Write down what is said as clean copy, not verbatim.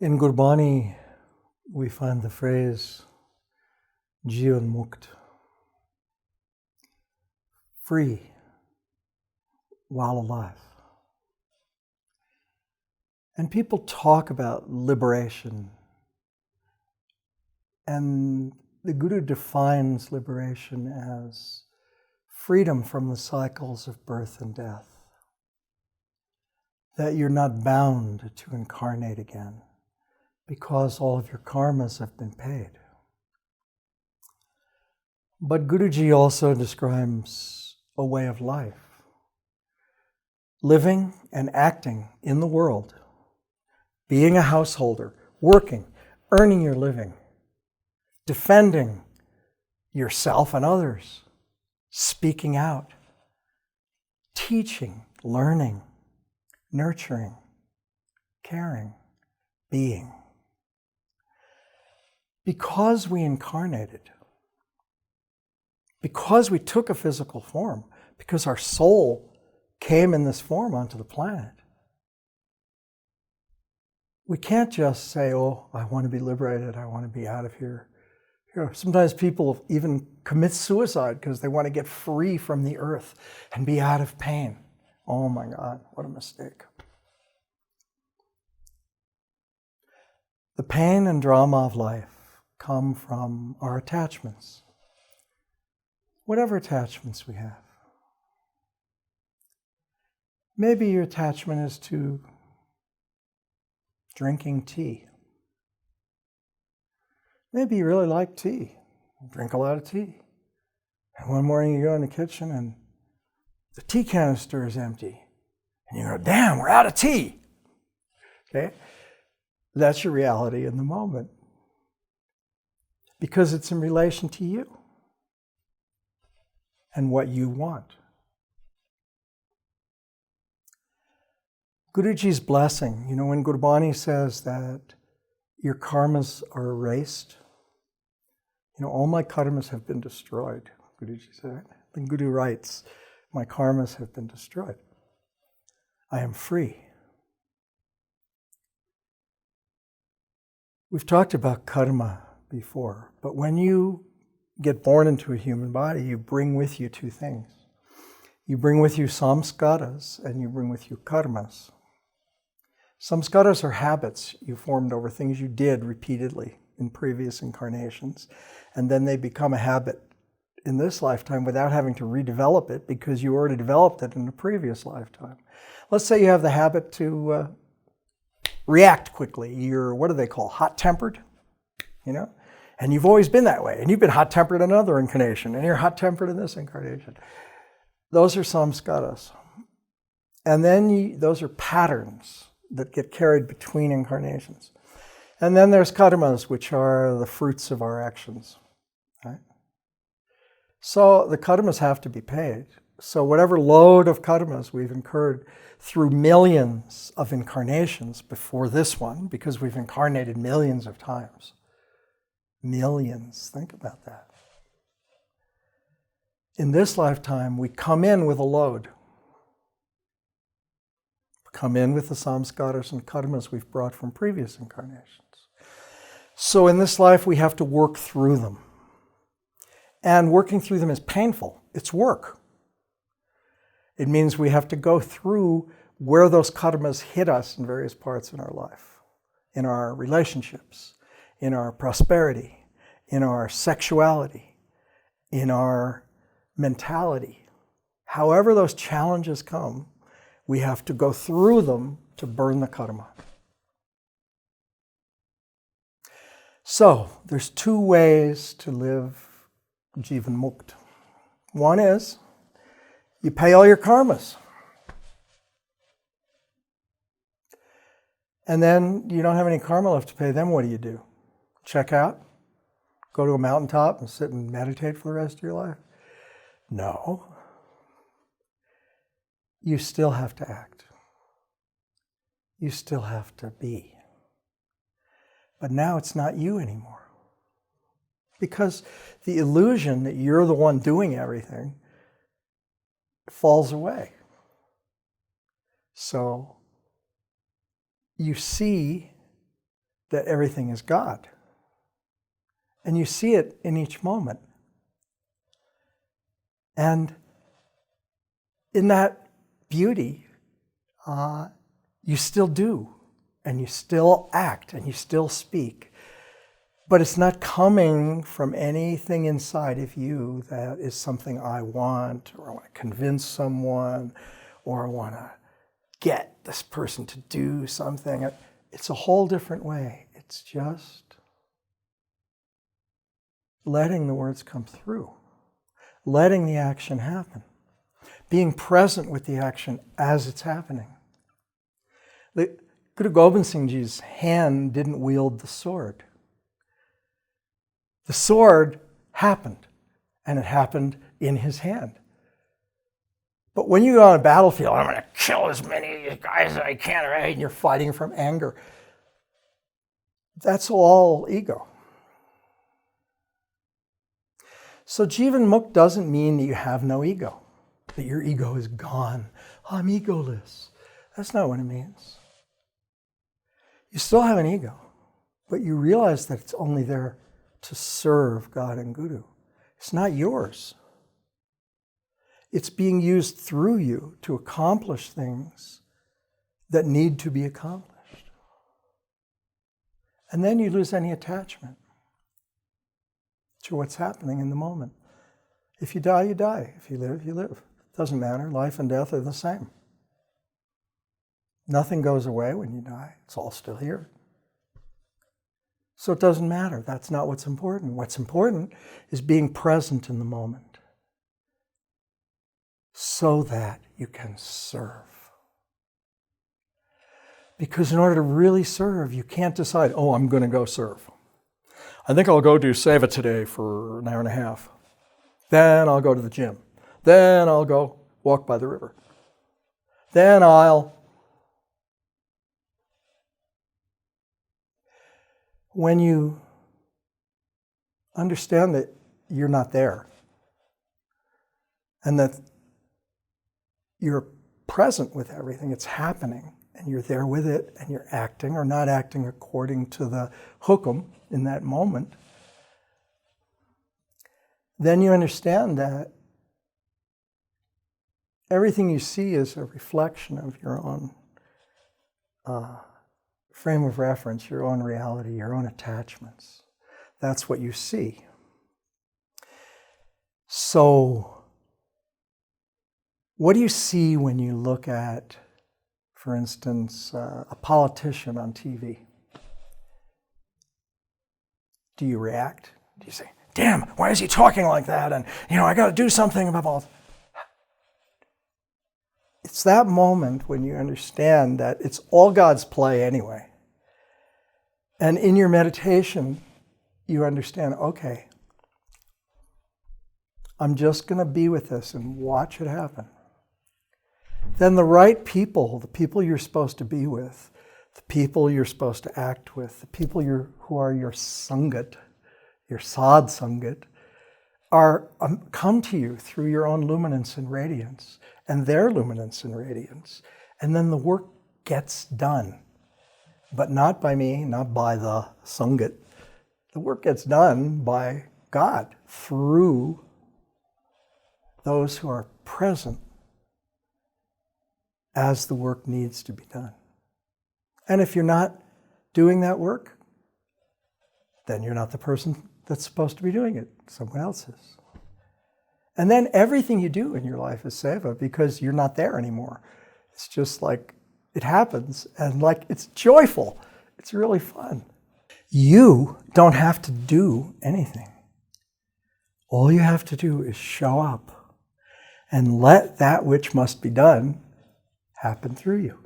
In Gurbani, we find the phrase Jivan Mukta, free while alive. And people talk about liberation, and the Guru defines liberation as freedom from the cycles of birth and death, that you're not bound to incarnate again because all of your karmas have been paid. But Guruji also describes a way of life, living and acting in the world, being a householder, working, earning your living, defending yourself and others, speaking out, teaching, learning, nurturing, caring, being. Because we incarnated, because we took a physical form, because our soul came in this form onto the planet, we can't just say, oh, I want to be liberated, I want to be out of here. Sometimes people even commit suicide because they want to get free from the earth and be out of pain. Oh my God, what a mistake. The pain and drama of life come from our attachments, whatever attachments we have. Maybe your attachment is to drinking tea. Maybe you really like tea, drink a lot of tea. And one morning you go in the kitchen and the tea canister is empty. And you go, damn, we're out of tea. Okay? That's your reality in the moment. Because it's in relation to you and what you want. Guruji's blessing, when Gurbani says that your karmas are erased, all my karmas have been destroyed, Guruji said. The Guru writes, my karmas have been destroyed. I am free. We've talked about karma before, but when you get born into a human body, you bring with you two things. You bring with you samskaras and you bring with you karmas. Samskaras are habits you formed over things you did repeatedly in previous incarnations, and then they become a habit in this lifetime without having to redevelop it because you already developed it in a previous lifetime. Let's say you have the habit to react quickly. You're, what do they call, hot-tempered? And you've always been that way. And you've been hot-tempered in another incarnation, and you're hot-tempered in this incarnation. Those are samskaras. And then those are patterns that get carried between incarnations. And then there's karmas, which are the fruits of our actions. Right? So the karmas have to be paid. So whatever load of karmas we've incurred through millions of incarnations before this one, because we've incarnated millions of times. Millions, think about that. In this lifetime, we come in with a load. Come in with the samskaras and karmas we've brought from previous incarnations. So in this life, we have to work through them. And working through them is painful. It's work. It means we have to go through where those karmas hit us in various parts in our life, in our relationships, in our prosperity, in our sexuality, in our mentality. However those challenges come, we have to go through them to burn the karma. So, there's two ways to live Jivan Mukta. One is, you pay all your karmas. And then you don't have any karma left to pay. Then what do? Check out? Go to a mountaintop and sit and meditate for the rest of your life? No. You still have to act. You still have to be. But now it's not you anymore. Because the illusion that you're the one doing everything falls away. So you see that everything is God. And you see it in each moment. And in that beauty, you still do, and you still act, and you still speak. But it's not coming from anything inside of you that is something I want, or I want to convince someone, or I want to get this person to do something. It's a whole different way. It's just letting the words come through, letting the action happen, being present with the action as it's happening. Guru Gobind Singh Ji's hand didn't wield the sword. The sword happened, and it happened in his hand. But when you go on a battlefield, I'm going to kill as many of these guys as I can, right? And you're fighting from anger. That's all ego. So Jivan Mukta doesn't mean that you have no ego, that your ego is gone. I'm egoless. That's not what it means. You still have an ego, but you realize that it's only there to serve God and Guru. It's not yours. It's being used through you to accomplish things that need to be accomplished. And then you lose any attachment to what's happening in the moment. If you die, you die. If you live, you live. It doesn't matter. Life and death are the same. Nothing goes away when you die. It's all still here. So it doesn't matter. That's not what's important. What's important is being present in the moment so that you can serve. Because in order to really serve, you can't decide, oh, I'm going to go serve. I think I'll go do seva today for an hour and a half. Then I'll go to the gym. Then I'll go walk by the river. Then when you understand that you're not there, and that you're present with everything, it's happening, and you're there with it, and you're acting or not acting according to the hukum in that moment, then you understand that everything you see is a reflection of your own frame of reference, your own reality, your own attachments. That's what you see. So, what do you see when you look at, for instance, a politician on TV? Do you react? Do you say, damn, why is he talking like that? And, I got to do something about all. It's that moment when you understand that it's all God's play anyway. And in your meditation, you understand, okay, I'm just going to be with this and watch it happen. Then the right people, the people you're supposed to be with, the people you're supposed to act with, the people who are your sangat, your sad sangat, come to you through your own luminance and radiance, and their luminance and radiance. And then the work gets done. But not by me, not by the sangat. The work gets done by God through those who are present as the work needs to be done. And if you're not doing that work, then you're not the person that's supposed to be doing it. Someone else is. And then everything you do in your life is seva because you're not there anymore. It's just like it happens, and like it's joyful. It's really fun. You don't have to do anything. All you have to do is show up and let that which must be done happen through you.